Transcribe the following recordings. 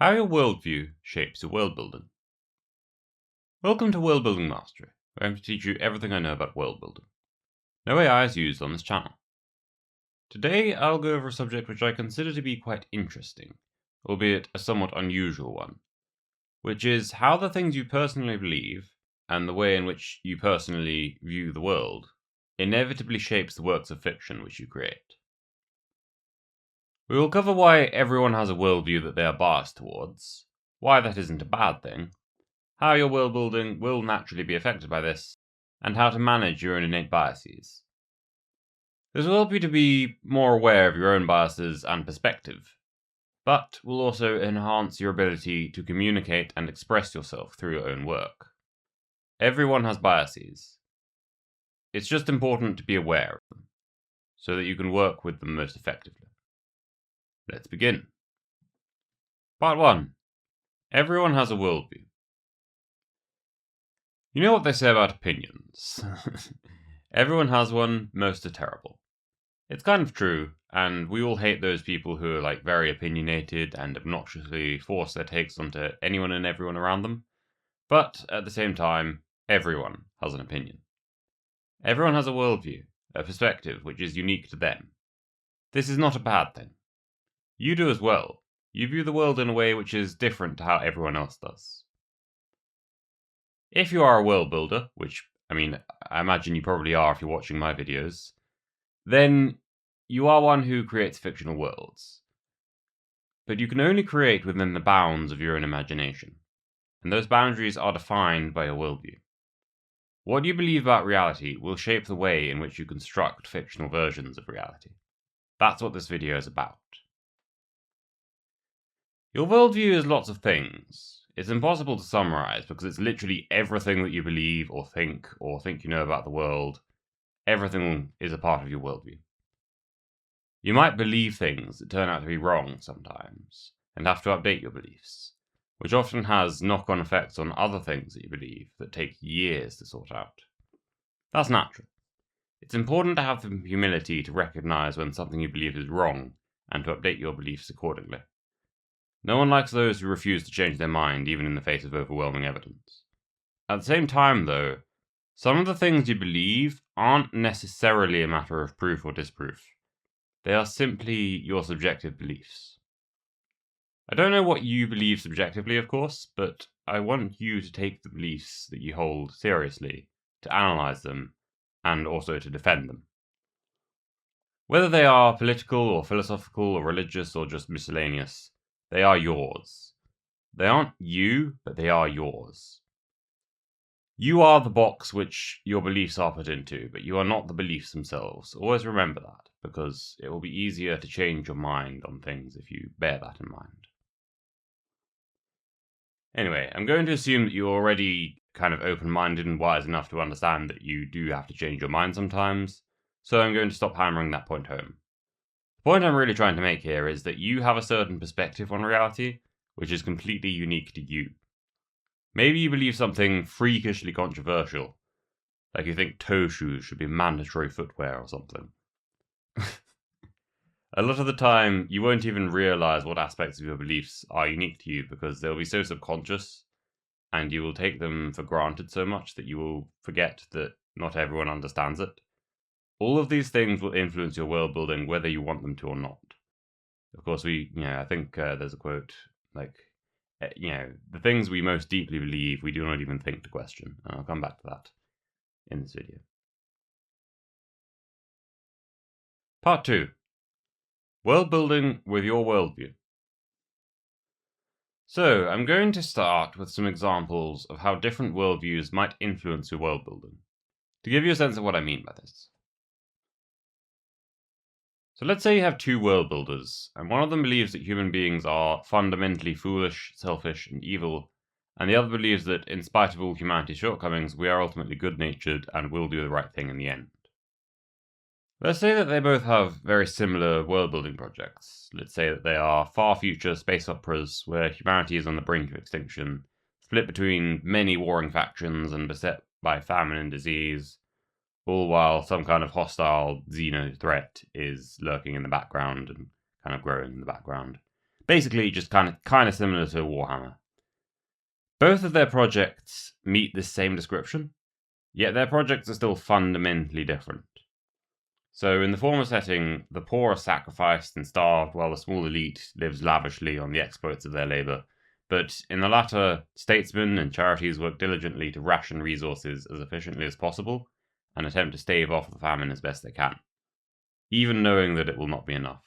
How your worldview shapes your world building. Welcome to Worldbuilding Mastery, where I'm to teach you everything I know about world building. No AI is used on this channel. Today I'll go over a subject which I consider to be quite interesting, albeit a somewhat unusual one, which is how the things you personally believe, and the way in which you personally view the world, inevitably shapes the works of fiction which you create. We will cover why everyone has a worldview that they are biased towards, why that isn't a bad thing, how your world building will naturally be affected by this, and how to manage your own innate biases. This will help you to be more aware of your own biases and perspective, but will also enhance your ability to communicate and express yourself through your own work. Everyone has biases. It's just important to be aware of them, so that you can work with them most effectively. Let's begin. Part 1. Everyone has a worldview. You know what they say about opinions. Everyone has one, most are terrible. It's kind of true, and we all hate those people who are very opinionated and obnoxiously force their takes onto anyone and everyone around them. But at the same time, everyone has an opinion. Everyone has a worldview, a perspective which is unique to them. This is not a bad thing. You do as well. You view the world in a way which is different to how everyone else does. If you are a world builder, which, I imagine you probably are if you're watching my videos, then you are one who creates fictional worlds. But you can only create within the bounds of your own imagination, and those boundaries are defined by your worldview. What you believe about reality will shape the way in which you construct fictional versions of reality. That's what this video is about. Your worldview is lots of things. It's impossible to summarize because it's literally everything that you believe or think you know about the world. Everything is a part of your worldview. You might believe things that turn out to be wrong sometimes, and have to update your beliefs, which often has knock-on effects on other things that you believe that take years to sort out. That's natural. It's important to have the humility to recognize when something you believe is wrong, and to update your beliefs accordingly. No one likes those who refuse to change their mind even in the face of overwhelming evidence. At the same time, though, some of the things you believe aren't necessarily a matter of proof or disproof. They are simply your subjective beliefs. I don't know what you believe subjectively, of course, but I want you to take the beliefs that you hold seriously, to analyze them, and also to defend them. Whether they are political or philosophical or religious or just miscellaneous, they are yours. They aren't you, but they are yours. You are the box which your beliefs are put into, but you are not the beliefs themselves. Always remember that, because it will be easier to change your mind on things if you bear that in mind. Anyway, I'm going to assume that you're already kind of open-minded and wise enough to understand that you do have to change your mind sometimes, so I'm going to stop hammering that point home. The point I'm really trying to make here is that you have a certain perspective on reality, which is completely unique to you. Maybe you believe something freakishly controversial, like you think toe shoes should be mandatory footwear or something. A lot of the time, you won't even realize what aspects of your beliefs are unique to you because they'll be so subconscious, and you will take them for granted so much that you will forget that not everyone understands it. All of these things will influence your world building whether you want them to or not. Of course, I think there's a quote, the things we most deeply believe, we do not even think to question. And I'll come back to that in this video. Part 2. World building with your worldview. So, I'm going to start with some examples of how different worldviews might influence your world building, to give you a sense of what I mean by this. So let's say you have two world builders, and one of them believes that human beings are fundamentally foolish, selfish, and evil, and the other believes that, in spite of all humanity's shortcomings, we are ultimately good-natured and will do the right thing in the end. Let's say that they both have very similar world-building projects. Let's say that they are far-future space operas where humanity is on the brink of extinction, split between many warring factions and beset by famine and disease, all while some kind of hostile xeno threat is lurking in the background and kind of growing in the background. Basically, just kind of similar to Warhammer. Both of their projects meet this same description, yet their projects are still fundamentally different. So in the former setting, the poor are sacrificed and starved while the small elite lives lavishly on the exploits of their labour. But in the latter, statesmen and charities work diligently to ration resources as efficiently as possible and attempt to stave off the famine as best they can, even knowing that it will not be enough.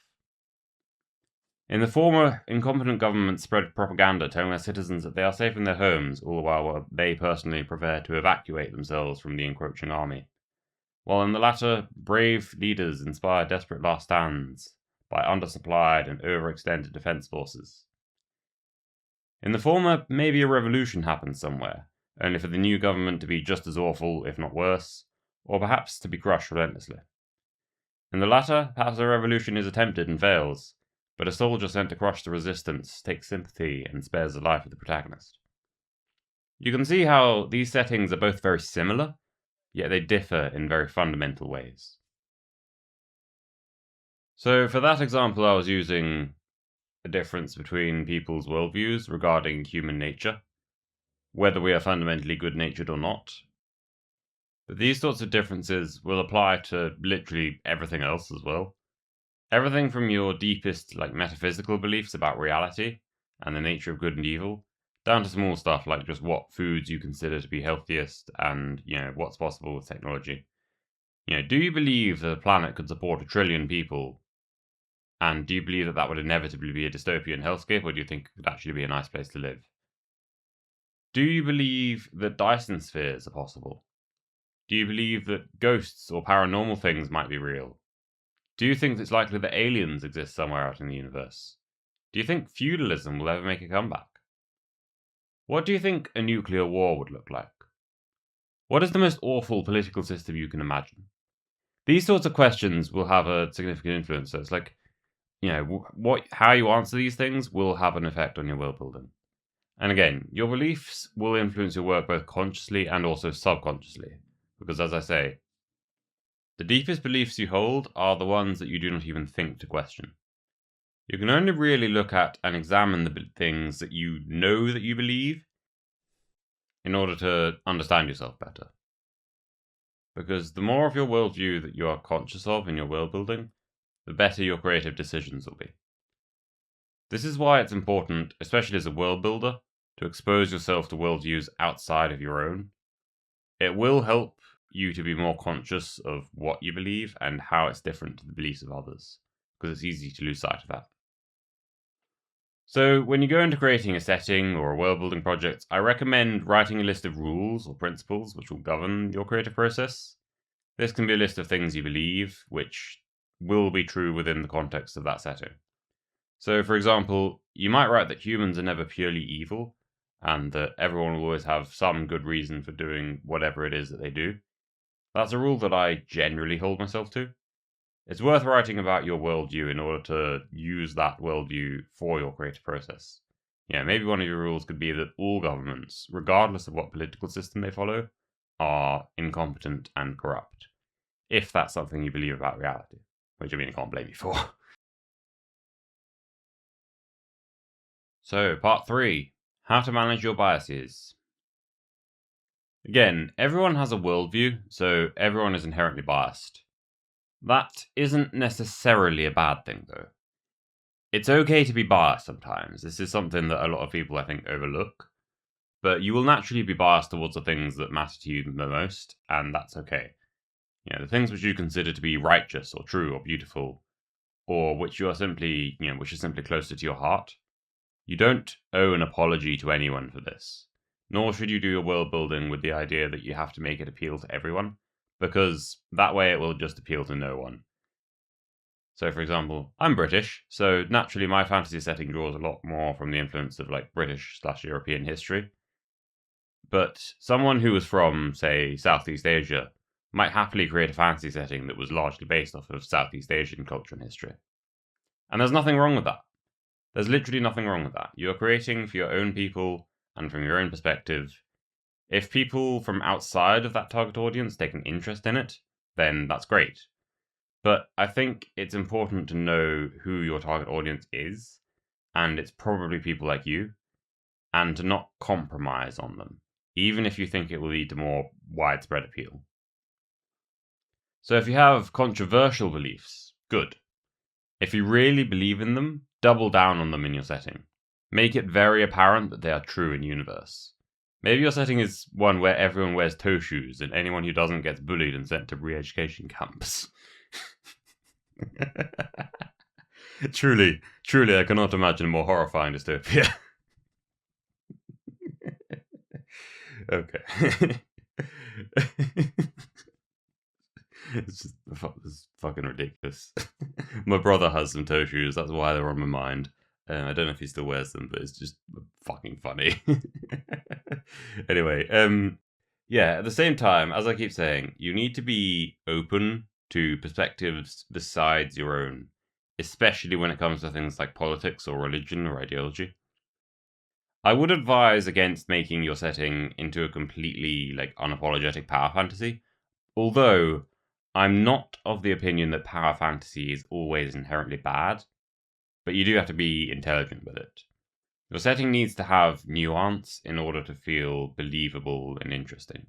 In the former, incompetent governments spread propaganda telling their citizens that they are safe in their homes, all the while they personally prepare to evacuate themselves from the encroaching army. While in the latter, brave leaders inspire desperate last stands by undersupplied and overextended defense forces. In the former, maybe a revolution happens somewhere, only for the new government to be just as awful, if not worse, or perhaps to be crushed relentlessly. In the latter, perhaps a revolution is attempted and fails, but a soldier sent to crush the resistance takes sympathy and spares the life of the protagonist. You can see how these settings are both very similar, yet they differ in very fundamental ways. So for that example, I was using a difference between people's worldviews regarding human nature, whether we are fundamentally good-natured or not. But these sorts of differences will apply to literally everything else as well. Everything from your deepest, metaphysical beliefs about reality and the nature of good and evil, down to small stuff like just what foods you consider to be healthiest and, what's possible with technology. Do you believe that a planet could support 1 trillion people? And do you believe that that would inevitably be a dystopian hellscape, or do you think it could actually be a nice place to live? Do you believe that Dyson spheres are possible? Do you believe that ghosts or paranormal things might be real? Do you think it's likely that aliens exist somewhere out in the universe? Do you think feudalism will ever make a comeback? What do you think a nuclear war would look like? What is the most awful political system you can imagine? These sorts of questions will have a significant influence. So it's how you answer these things will have an effect on your world building. And again, your beliefs will influence your work both consciously and also subconsciously. Because as I say, the deepest beliefs you hold are the ones that you do not even think to question. You can only really look at and examine the things that you know that you believe in order to understand yourself better. Because the more of your worldview that you are conscious of in your world building, the better your creative decisions will be. This is why it's important, especially as a world builder, to expose yourself to worldviews outside of your own. It will help you to be more conscious of what you believe and how it's different to the beliefs of others, because it's easy to lose sight of that. So when you go into creating a setting or a world building project, I recommend writing a list of rules or principles which will govern your creative process. This can be a list of things you believe, which will be true within the context of that setting. So, for example, you might write that humans are never purely evil, and that everyone will always have some good reason for doing whatever it is that they do. That's a rule that I generally hold myself to. It's worth writing about your worldview in order to use that worldview for your creative process. Maybe one of your rules could be that all governments, regardless of what political system they follow, are incompetent and corrupt. If that's something you believe about reality, which I can't blame you for. So, part 3. How to manage your biases. Again, everyone has a worldview, so everyone is inherently biased. That isn't necessarily a bad thing, though. It's okay to be biased sometimes. This is something that a lot of people, I think, overlook. But you will naturally be biased towards the things that matter to you the most, and that's okay. The things which you consider to be righteous or true or beautiful, or which you are simply, which is simply closer to your heart. You don't owe an apology to anyone for this. Nor should you do your world building with the idea that you have to make it appeal to everyone, because that way it will just appeal to no one. So, for example, I'm British, so naturally my fantasy setting draws a lot more from the influence of British/European history. But someone who was from, say, Southeast Asia might happily create a fantasy setting that was largely based off of Southeast Asian culture and history. And there's nothing wrong with that. There's literally nothing wrong with that. You're creating for your own people and from your own perspective. If people from outside of that target audience take an interest in it, then that's great. But I think it's important to know who your target audience is and it's probably people like you, and to not compromise on them, even if you think it will lead to more widespread appeal. So if you have controversial beliefs, good. If you really believe in them, double down on them in your setting. Make it very apparent that they are true in universe. Maybe your setting is one where everyone wears toe shoes and anyone who doesn't gets bullied and sent to re-education camps. Truly, I cannot imagine a more horrifying dystopia. Okay. It's fucking ridiculous. My brother has some toe shoes, that's why they're on my mind. I don't know if he still wears them, but it's just fucking funny. Anyway, yeah, at the same time, as I keep saying, you need to be open to perspectives besides your own, especially when it comes to things like politics or religion or ideology. I would advise against making your setting into a completely, unapologetic power fantasy, although I'm not of the opinion that power fantasy is always inherently bad, but you do have to be intelligent with it. Your setting needs to have nuance in order to feel believable and interesting.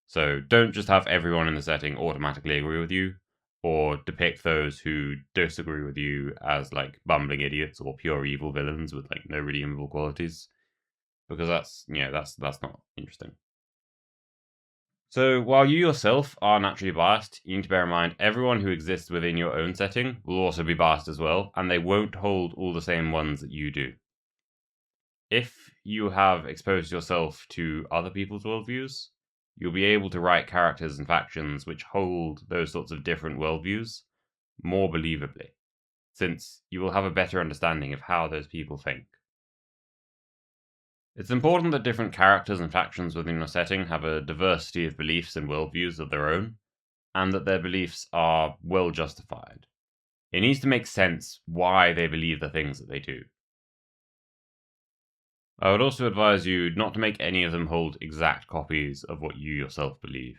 So don't just have everyone in the setting automatically agree with you, or depict those who disagree with you as bumbling idiots or pure evil villains with no redeemable qualities, because that's not interesting. So while you yourself are naturally biased, you need to bear in mind everyone who exists within your own setting will also be biased as well, and they won't hold all the same ones that you do. If you have exposed yourself to other people's worldviews, you'll be able to write characters and factions which hold those sorts of different worldviews more believably, since you will have a better understanding of how those people think. It's important that different characters and factions within your setting have a diversity of beliefs and worldviews of their own, and that their beliefs are well justified. It needs to make sense why they believe the things that they do. I would also advise you not to make any of them hold exact copies of what you yourself believe.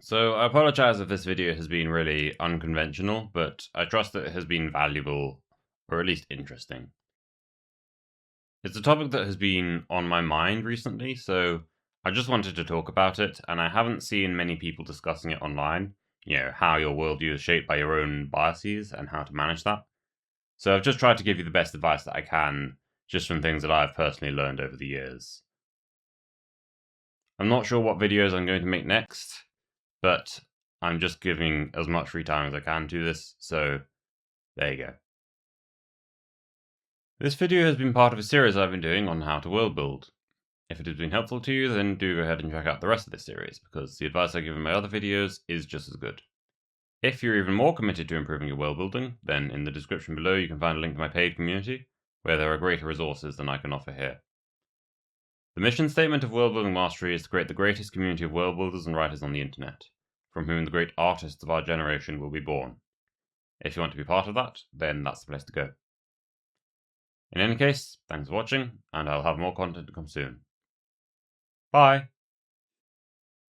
So I apologize if this video has been really unconventional, but I trust that it has been valuable, or at least interesting. It's a topic that has been on my mind recently, so I just wanted to talk about it, and I haven't seen many people discussing it online, how your worldview is shaped by your own biases and how to manage that. So I've just tried to give you the best advice that I can, just from things that I've personally learned over the years. I'm not sure what videos I'm going to make next, but I'm just giving as much free time as I can to this, so there you go. This video has been part of a series I've been doing on how to world build. If it has been helpful to you, then do go ahead and check out the rest of this series, because the advice I give in my other videos is just as good. If you're even more committed to improving your world building, then in the description below you can find a link to my paid community, where there are greater resources than I can offer here. The mission statement of World Building Mastery is to create the greatest community of world builders and writers on the internet, from whom the great artists of our generation will be born. If you want to be part of that, then that's the place to go. In any case, thanks for watching, and I'll have more content to come soon. Bye!